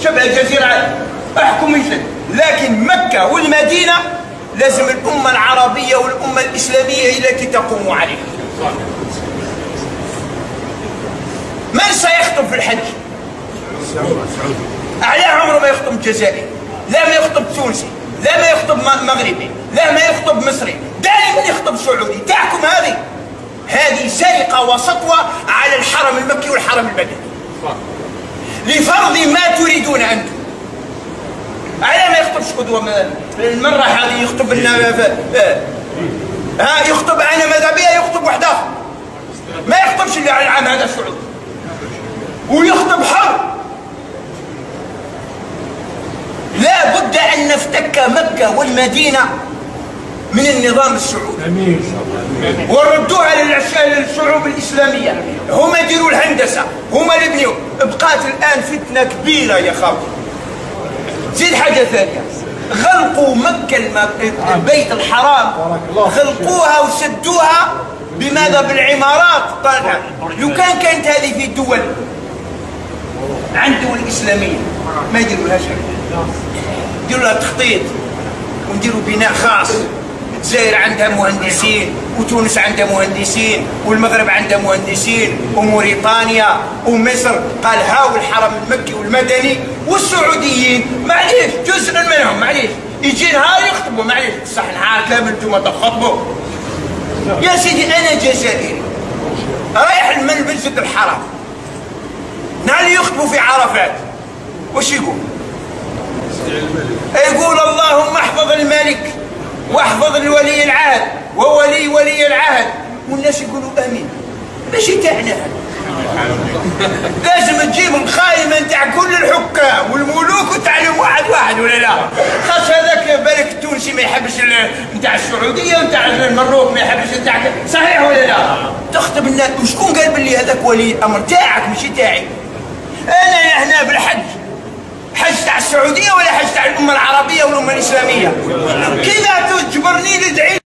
شبه الجزيرة احكم مثل، لكن مكة والمدينة لازم الأمة العربية والأمة الإسلامية هي التي تقوم عليها. من سيخطب في الحج؟ على عمره ما يخطب جزائري، لا ما يخطب تونسي، لا ما يخطب مغربي، لا ما يخطب مصري، دائما يخطب سعودي. تحكم هذه سرقة وسطوة على الحرم المكي والحرم المدني لفرض ما تريدون أنتم. على ما يخطبش قدوة المرة هذه يخطب لنا يخطب أنا ماذا بيا يخطب واحد آخر، ما يخطبش اللي على العام هذا السعودي ويخطب حر. لا بد أن نفتك مكة والمدينة من النظام السعودي وردوها للشعوب الإسلامية. هما يديروا الهندسة، هما اللي يبنيوا. بقات الآن فتنة كبيرة يا خاوتي. زيد حاجة ثانية، غلقوا مكة البيت الحرام، غلقوها وسدوها بماذا؟ بالعمارات. لو كانت هذه في الدول عند الدول الإسلامية ما يديروا لها شيء، يديروا لها تخطيط ونديروا بناء خاص. الجزائر عندها مهندسين، وتونس عندها مهندسين، والمغرب عندها مهندسين، وموريتانيا ومصر. قال هاو الحرم المكي والمدني، والسعوديين معليش جزء منهم معليش يجي نهار يخطبوا معليش، صح نهار كامل انتم تخطبوا. يا سيدي انا جزائري رايح المسجد الحرام، نهار يخطبوا في عرفات وش يقول؟ يقول اللهم احفظ الملك واحفظ الولي العهد وولي العهد، والناس يقولوا امين. ماشي تاعنا، لازم تجيب القائمه نتاع كل الحكام والملوك وتعلم واحد ولا لا؟ خاص هذاك بالك التونسي ما يحبش نتاع السعوديه ونتاع المروك ما يحبش نتاع، صحيح ولا لا؟ تخطب الناس. وشكون قال باللي هذاك ولي الامر تاعك ماشي تاعي؟ انا هنا بالحج، حج تاع السعوديه ولا حج تاع الامه العربيه والامه الاسلاميه؟ كذا تجبرني ندعي